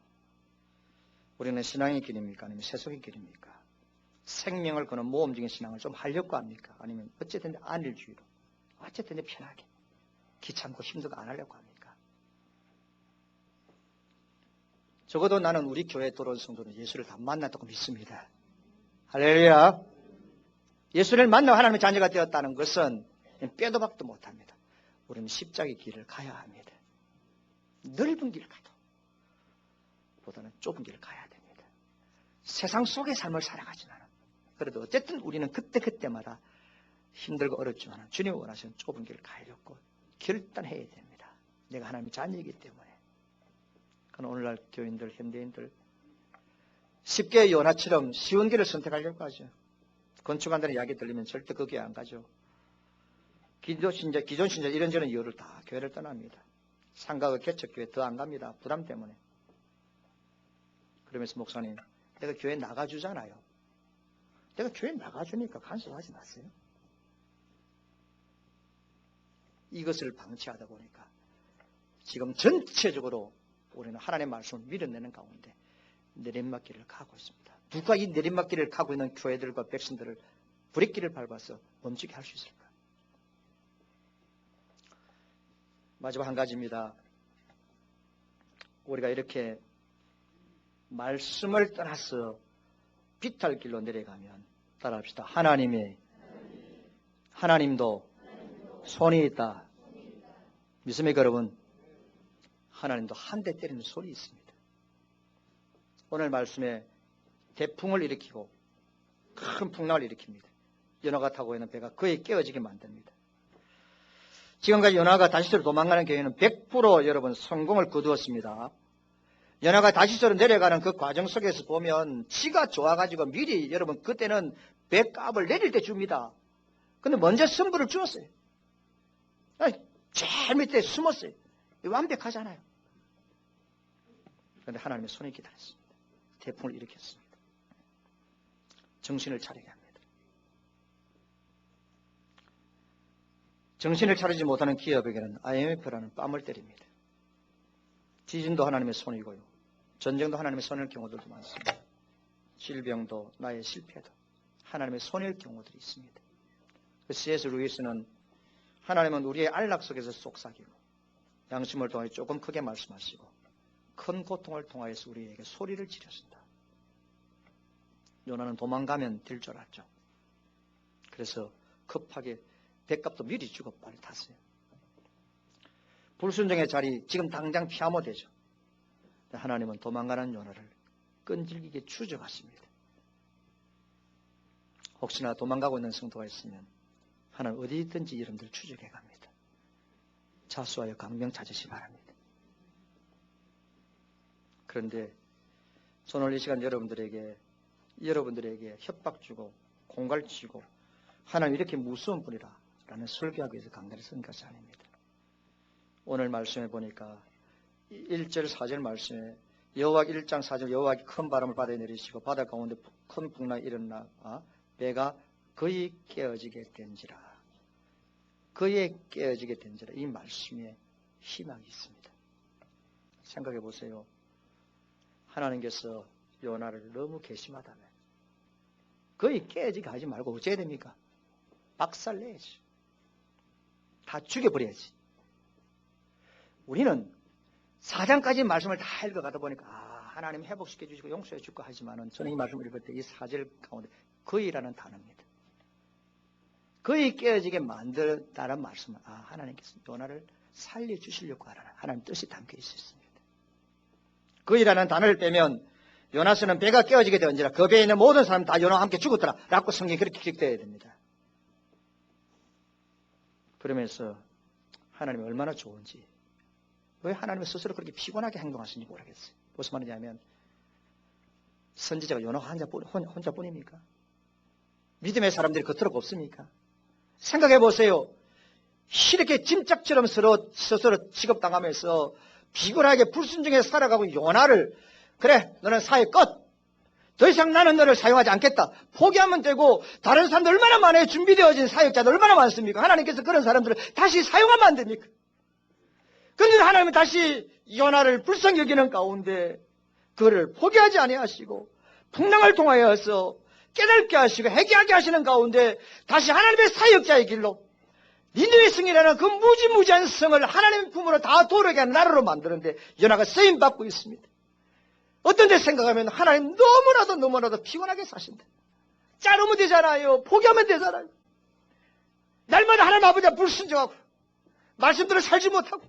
우리는 신앙의 길입니까? 아니면 세속의 길입니까? 생명을 거는 모험적인 신앙을 좀 하려고 합니까? 아니면 어쨌든 안일주의로 어쨌든 편하게 귀찮고 힘들고 안 하려고 합니까? 적어도 나는 우리 교회에 들어온 성도는 예수를 다 만났다고 믿습니다. 할렐루야. 예수를 만나 하나님의 자녀가 되었다는 것은 빼도 박도 못합니다. 우리는 십자가의 길을 가야 합니다. 넓은 길을 가도 보다는 좁은 길을 가야 됩니다. 세상 속의 삶을 살아가지만 그래도 어쨌든 우리는 그때마다 힘들고 어렵지만 주님이 원하시는 좁은 길을 가려고 결단해야 됩니다. 내가 하나님의 자녀이기 때문에. 그건 오늘날 교인들, 현대인들 쉽게 요나처럼 쉬운 길을 선택하려고 하죠. 건축한다는 이야기 들리면 절대 거기에 안 가죠. 기존 신자 이런저런 이유를 다 교회를 떠납니다. 상가가 개척교회 더 안 갑니다. 부담 때문에. 그러면서 목사님, 내가 교회 나가주잖아요. 내가 교회 나가주니까 간섭하지 마세요. 이것을 방치하다 보니까 지금 전체적으로 우리는 하나님의 말씀을 밀어내는 가운데 내리막길을 가고 있습니다. 누가 이 내리막길을 가고 있는 교회들과 백성들을 브레이크를 밟아서 멈추게 할 수 있을까? 마지막 한 가지입니다. 우리가 이렇게 말씀을 떠나서 비탈길로 내려가면 따라합시다. 하나님도 손이 있다. 믿습니까, 여러분? 하나님도 한 대 때리는 손이 있습니다. 오늘 말씀에 대풍을 일으키고 큰 풍랑을 일으킵니다. 요나가 타고 있는 배가 거의 깨어지게 만듭니다. 지금까지 요나가 다시스로 도망가는 경우에는 100% 여러분 성공을 거두었습니다. 요나가 다시스로 내려가는 그 과정 속에서 보면 지가 좋아가지고 미리 여러분 그때는 배값을 내릴 때 줍니다. 근데 먼저 선물을 주었어요. 제일 밑에 숨었어요. 완벽하잖아요. 그런데 하나님의 손이 기다렸습니다. 태풍을 일으켰습니다. 정신을 차리게 합니다. 정신을 차리지 못하는 기업에게는 IMF라는 뺨을 때립니다. 지진도 하나님의 손이고요. 전쟁도 하나님의 손일 경우들도 많습니다. 질병도 나의 실패도 하나님의 손일 경우들이 있습니다. C.S. 루이스는 하나님은 우리의 안락 속에서 속삭이고 양심을 통해 조금 크게 말씀하시고 큰 고통을 통하여서 우리에게 소리를 지르신다. 요나는 도망가면 될 줄 알았죠. 그래서 급하게 배값도 미리 주고 빨리 탔어요. 불순종의 자리 지금 당장 피하면 되죠. 하나님은 도망가는 요나를 끈질기게 추적하십니다. 혹시나 도망가고 있는 성도가 있으면 하나님 어디 있든지 여러분들 추적해 갑니다. 자수하여 강명 찾으시 바랍니다. 그런데 오늘 이 시간 여러분들에게 협박 주고 공갈 치고 하나님 이렇게 무서운 분이라 라는 설교하기 위해서 강단을 쓴 것이 아닙니다. 오늘 말씀해 보니까 1절 4절 말씀에 여호와 1장 4절 여호와께 큰 바람을 바다에 내리시고 바다 가운데 큰 풍랑이 일어나 배가 거의 깨어지게 된지라. 거의 깨어지게 된지라. 이 말씀에 희망이 있습니다. 생각해 보세요. 하나님께서 요나를 너무 괘씸하다면 거의 깨어지게 하지 말고 어째야 됩니까? 박살내야지. 다 죽여버려야지. 우리는 4장까지 말씀을 다 읽어가다 보니까 하나님 회복시켜 주시고 용서해 줄까 하지만은 저는 이 말씀을 읽을 때 이 4절 가운데 거의라는 단어입니다. 거의 깨어지게 만들다는 말씀은 하나님께서 요나를 살려주시려고 하나님 뜻이 담겨 있었습니다. 거의라는 단어를 빼면 요나서는 배가 깨어지게 되었지라 그 배에 있는 모든 사람 다 요나와 함께 죽었더라 라고 성경이 그렇게 기록되어야 됩니다. 그러면서 하나님이 얼마나 좋은지 왜 하나님이 스스로 그렇게 피곤하게 행동하시는지 모르겠어요. 무슨 말이냐면 선지자가 요나 혼자뿐입니까? 믿음의 사람들이 그토록 없습니까? 생각해 보세요. 이렇게 짐짝처럼 스스로 취급당하면서 비굴하게 불순종해 살아가고 요나를 그래 너는 사회 끝. 더 이상 나는 너를 사용하지 않겠다. 포기하면 되고 다른 사람들 얼마나 많아요. 준비되어진 사역자들 얼마나 많습니까? 하나님께서 그런 사람들을 다시 사용하면 안 됩니까? 그런데 하나님은 다시 요나를 불쌍히 여기는 가운데 그를 포기하지 아니하시고 풍랑을 통하여서 깨닫게 하시고 회개하게 하시는 가운데 다시 하나님의 사역자의 길로 니느웨 성이라는 그 무지무지한 성을 하나님의 품으로 다 도르게 하는 나라로 만드는데 요나가 쓰임받고 있습니다. 어떤 데 생각하면 하나님 너무나도 피곤하게 사신다. 자르면 되잖아요. 포기하면 되잖아요. 날마다 하나님 아버지가 불순종하고 말씀대로 살지 못하고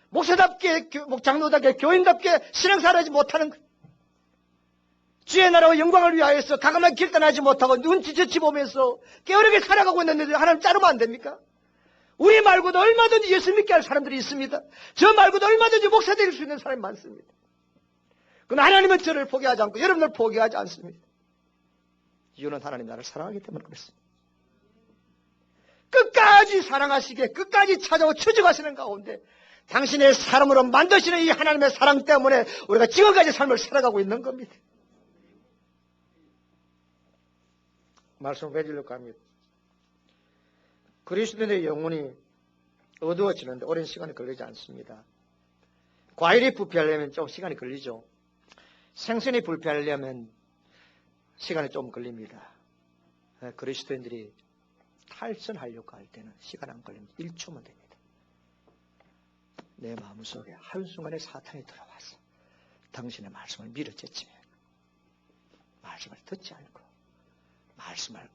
목사답게 장로답게 교인답게 신앙생활하지 못하는 것. 주의 나라와 영광을 위하여서 가감하게 결단하지 못하고 눈치저치 보면서 게으르게 살아가고 있는데 하나님 자르면 안 됩니까? 우리 말고도 얼마든지 예수 믿게 할 사람들이 있습니다. 저 말고도 얼마든지 목사 될 수 있는 사람이 많습니다. 그러나 하나님은 저를 포기하지 않고 여러분을 포기하지 않습니다. 이유는 하나님 나를 사랑하기 때문에 그렇습니다. 끝까지 사랑하시게 끝까지 찾아오 추적하시는 가운데 당신의 사람으로 만드시는 이 하나님의 사랑 때문에 우리가 지금까지 삶을 살아가고 있는 겁니다. 말씀을 맺으려고 합니다. 그리스도인의 영혼이 어두워지는데 오랜 시간이 걸리지 않습니다. 과일이 부패하려면 좀 시간이 걸리죠. 생선이 부패하려면 시간이 좀 걸립니다. 그리스도인들이 탈선하려고 할 때는 시간 안 걸립니다. 1초면 됩니다. 내 마음속에 한순간에 사탄이 들어와서 당신의 말씀을 밀어제치며 말씀을 듣지 않고 말씀을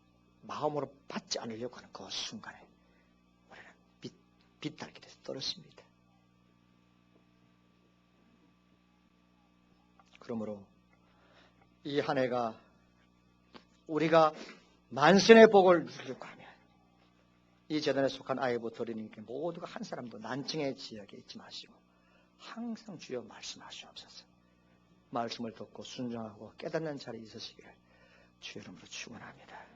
마음으로 받지 않으려고 하는 그 순간에 우리는 비탈게 돼서 떨었습니다. 그러므로 이 한 해가 우리가 만선의 복을 누리려고 하면 이 재단에 속한 아이부터 어린이께 모두가 한 사람도 난청의 지역에 있지 마시고 항상 주여 말씀하시옵소서. 말씀을 듣고 순종하고 깨닫는 자리에 있으시기를 주의 이름으로 축원합니다.